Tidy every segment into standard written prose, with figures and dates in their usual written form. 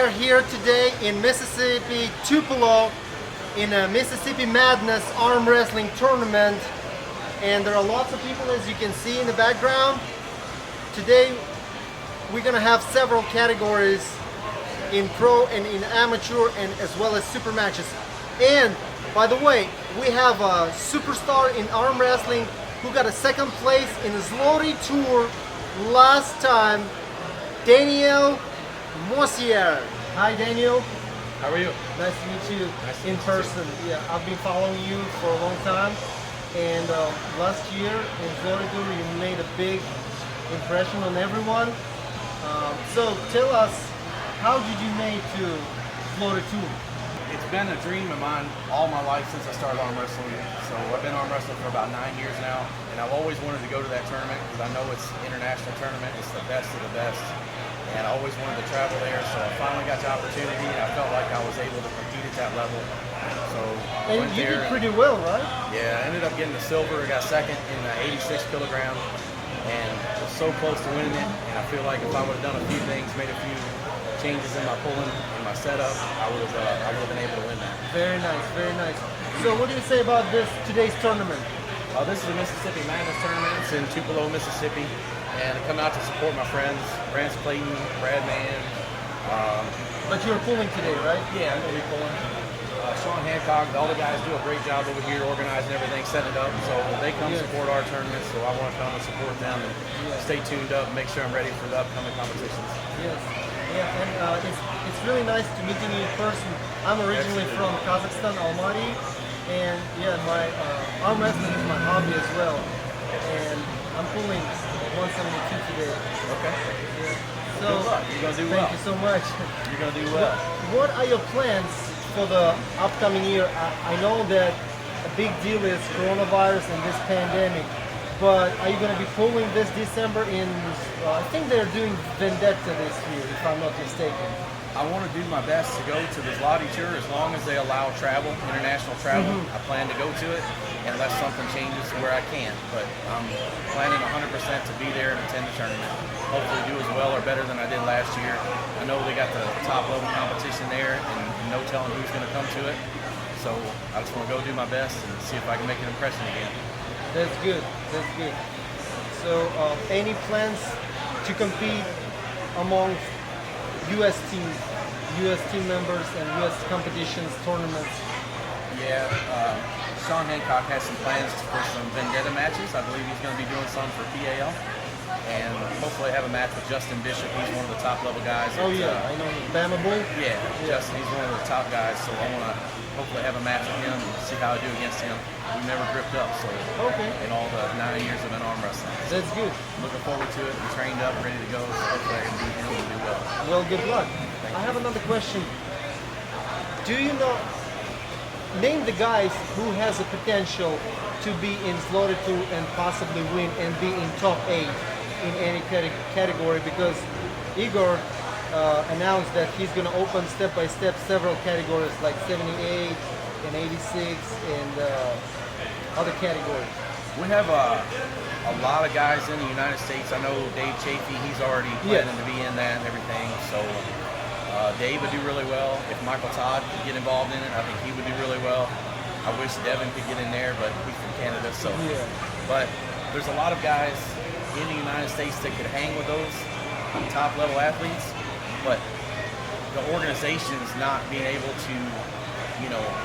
are here today in Mississippi, Tupelo, in a Mississippi Madness arm wrestling tournament. And there are lots of people, as you can see in the background. Today, we're gonna have several categories in pro and in amateur, and as well as super matches. And by the way, we have a superstar in arm wrestling who got a second place in the Zloty Tour last time, Daniel Mosier. Hi Daniel. How are you? Nice to meet you in meet you person. Yeah, I've been following you for a long time, and last year in Zloty Tour you made a big impression on everyone. So tell us, how did you make to Zloty Tour? It's been a dream of mine all my life since I started arm wrestling. So I've been arm wrestling for about 9 years now, and I've always wanted to go to that tournament because I know it's an international tournament. It's the best of the best, and I always wanted to travel there. So I finally got the opportunity, and I felt like I was able to compete at that level. So I And went you there. did pretty well, right? Yeah, I ended up getting the silver. I got second in the 86 kilogram, and was so close to winning it. And I feel like if I would have done a few things, made a few changes in my pulling and my setup, I would have been able to win that. Very nice, very nice. So what do you say about today's tournament? This is the Mississippi Madness tournament. It's in Tupelo, Mississippi, and I come out to support my friends, Brance Clayton, Brad Mann. But you're pulling today, right? Yeah, I'm gonna be pulling. Sean Hancock, all the guys do a great job over here organizing everything, setting it up. So they come support our tournament, so I want to come and support them and stay tuned up, make sure I'm ready for the upcoming competitions. Yes. Yeah, and it's really nice to meet you in person. I'm originally from Kazakhstan, Almaty, and yeah, my arm wrestling is my hobby as well. And I'm pulling 172 today. Okay. Yeah. So Good luck. You're gonna do well. Thank you so much. You're gonna do well. What are your plans for the upcoming year? I know that a big deal is coronavirus and this pandemic, but are you going to be pulling this December in, I think they're doing Vendetta this year, if I'm not mistaken. I want to do my best to go to the Zloty Tour as long as they allow travel, international travel. I plan to go to it unless something changes where I can't. But I'm planning 100% to be there and attend the tournament. Hopefully do as well or better than I did last year. I know they got the top level competition there and no telling who's going to come to it. So I just want to go do my best and see if I can make an impression again. That's good, that's good. So any plans to compete among U.S. team members and U.S. competitions, tournaments? Yeah, Sean Hancock has some plans for some Vendetta matches. I believe he's going to be doing some for PAL. And hopefully have a match with Justin Bishop. He's one of the top level guys. Oh yeah, I know him. Bama Bull? Yeah, Justin, he's one of the top guys. So I want to hopefully have a match with him and see how I do against him. We've never gripped up, so in all the 9 years I've been arm wrestling. That's good. Looking forward to it. I'm trained up, ready to go. So hopefully I can beat him and do well. Well, good luck. I have another question. Do you know, name the guys who has the potential to be in Zloty Tour and possibly win and be in top 8 in any category, because Igor announced that he's going to open step by step several categories like 78 and 86 and other categories. We have a lot of guys in the United States. I know Dave Chafee, he's already planning to be in that and everything. So Dave would do really well. If Michael Todd could get involved in it, I think he would do really well. I wish Devin could get in there, but he's from Canada, so. But there's a lot of guys in the United States that could hang with those top level athletes, but the organization's not being able to,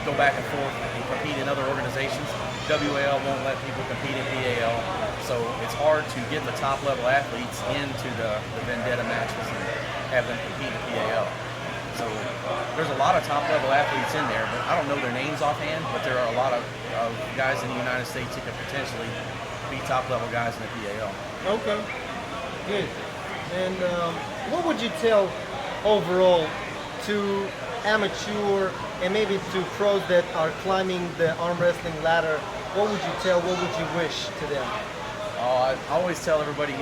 go back and forth and compete in other organizations. WAL won't let people compete in PAL, so it's hard to get the top level athletes into the Vendetta matches and have them compete in PAL. So there's a lot of top level athletes in there, but I don't know their names offhand, but there are a lot of guys in the United States who could potentially be top level guys in the PAL. Okay, good. And what would you tell overall to amateur and maybe to pros that are climbing the arm wrestling ladder? What would you tell, what would you wish to them? I always tell everybody,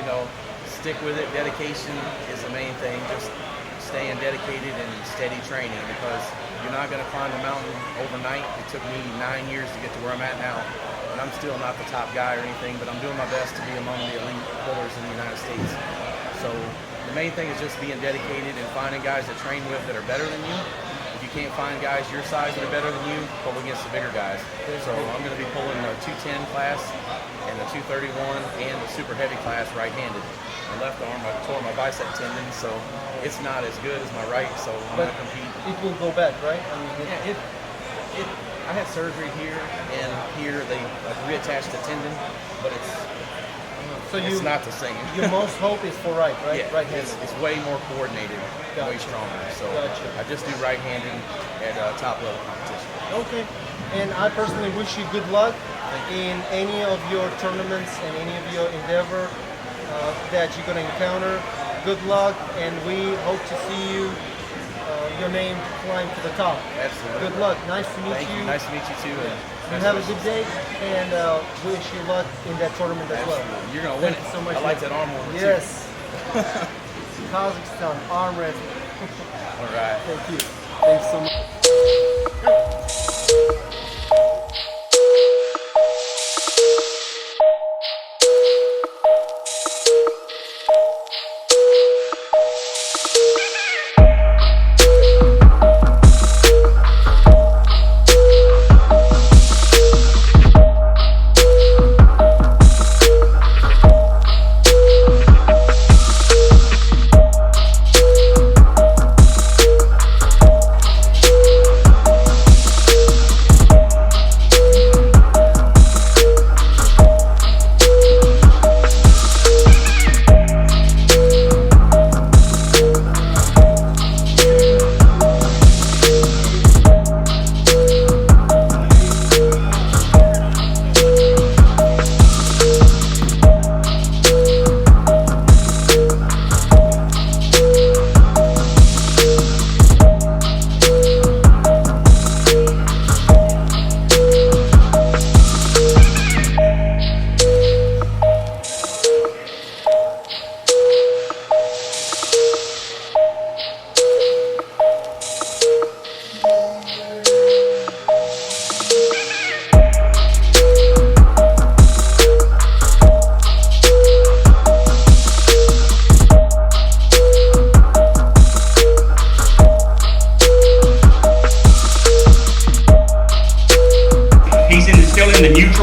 stick with it. Dedication is the main thing. Just staying dedicated and steady training, because you're not going to climb the mountain overnight. It took me 9 years to get to where I'm at now. And I'm still not the top guy or anything, but I'm doing my best to be among the elite pullers in the United States. So the main thing is just being dedicated and finding guys to train with that are better than you. If you can't find guys your size that are better than you, pull against the bigger guys. So I'm going to be pulling the 210 class and the 231 and the super heavy class right-handed. My left arm, I tore my bicep tendon, so it's not as good as my right, so I'm going to compete. It will go back, right? I mean, I had surgery here and here. They reattached the tendon, but it's not the same. Your most hope is for right? Yeah, Right-handed. it's way more coordinated, way stronger. So I just do right-handed at top level competition. Okay. And I personally wish you good luck in any of your tournaments and any of your endeavor that you're going to encounter. Good luck, and we hope to see you, your name climb to the top. Absolutely. Good luck. Nice to meet you. Nice to meet you too. You have a good day, and wish you luck in that tournament as well. You're going to win it. So much. I like that arm movement yes. too. Kazakhstan, arm wrestling. All right. Thank you. Thanks so much.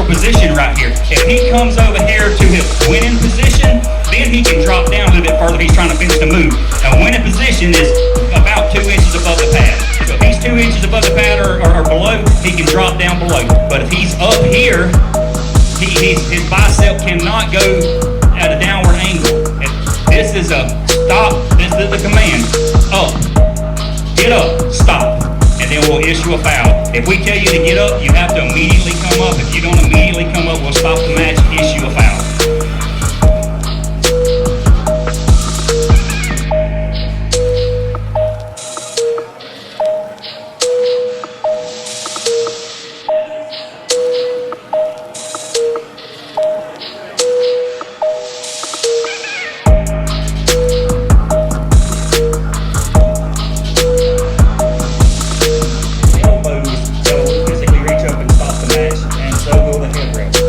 Position right here. If he comes over here to his winning position, then he can drop down a little bit further if he's trying to finish the move. Now, winning position is about 2 inches above the pad. So if he's 2 inches above the pad or below, he can drop down below. But if he's up here, his bicep cannot go at a downward angle. This is a stop. This is the command. Up. Get up. Stop. And then we'll issue a foul. If we tell you to get up, you have to immediately come up. If you don't immediately come up, we'll stop the match and issue a foul. Physically reach up and stop the match, and so will the head rest.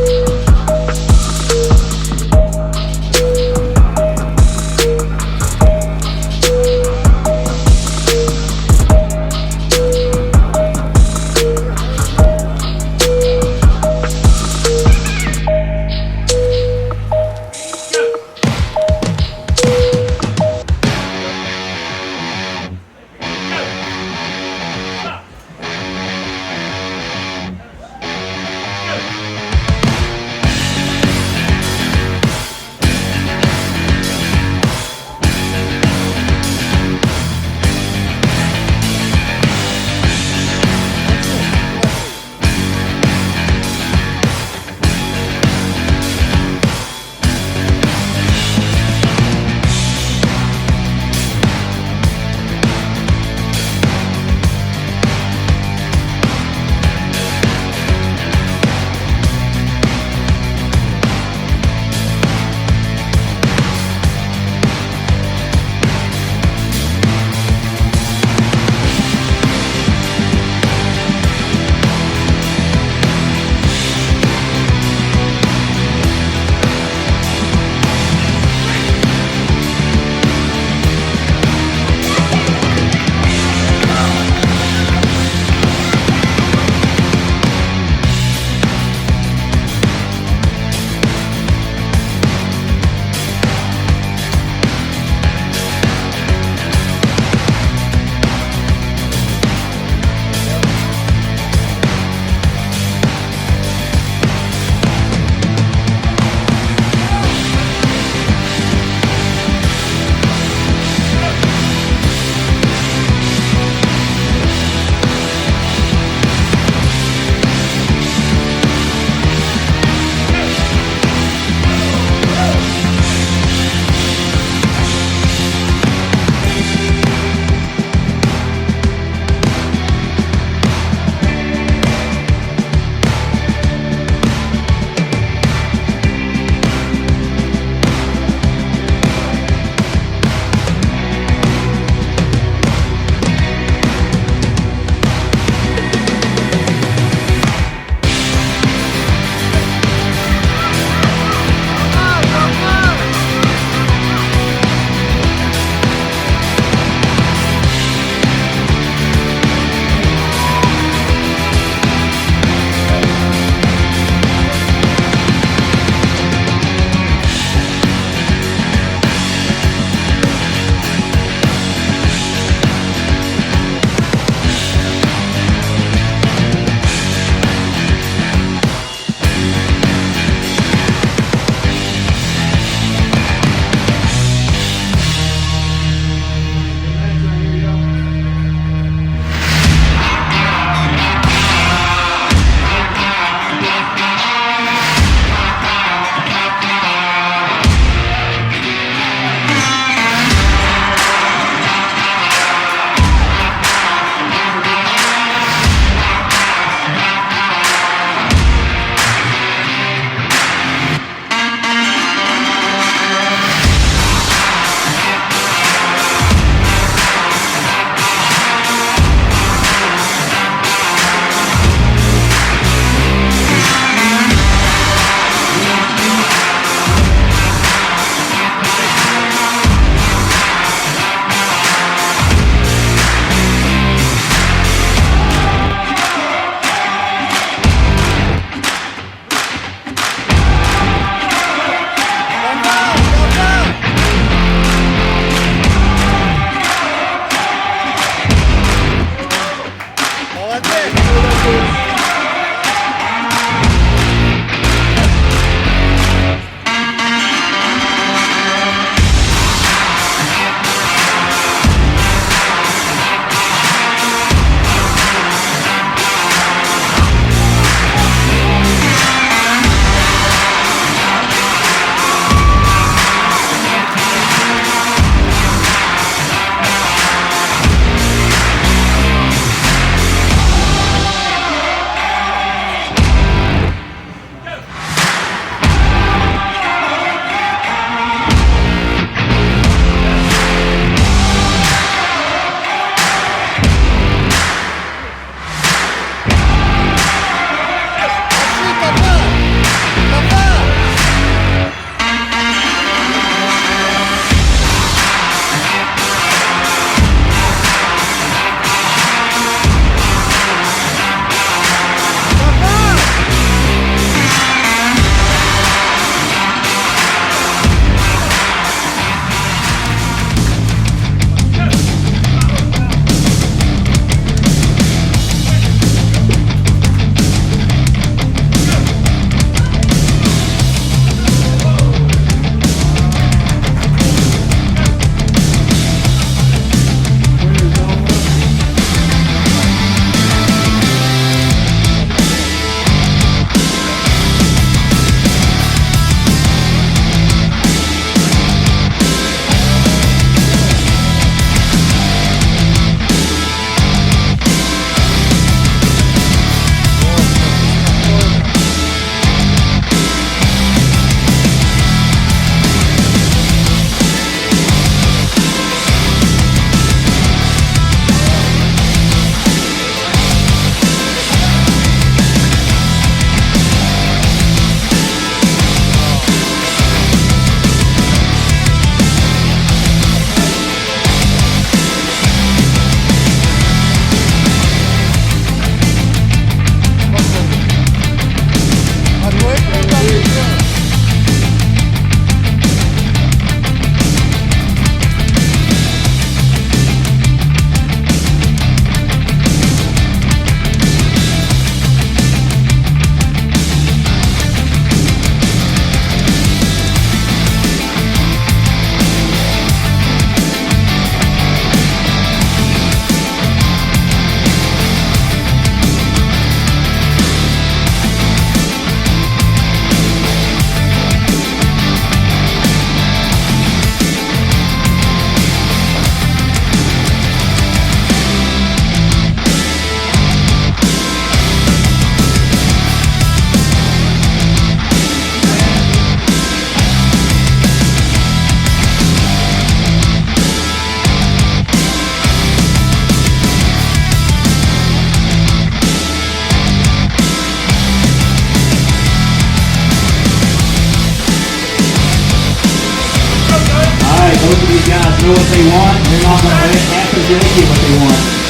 these guys know what they want. They're not going to let it happen until they get what they want.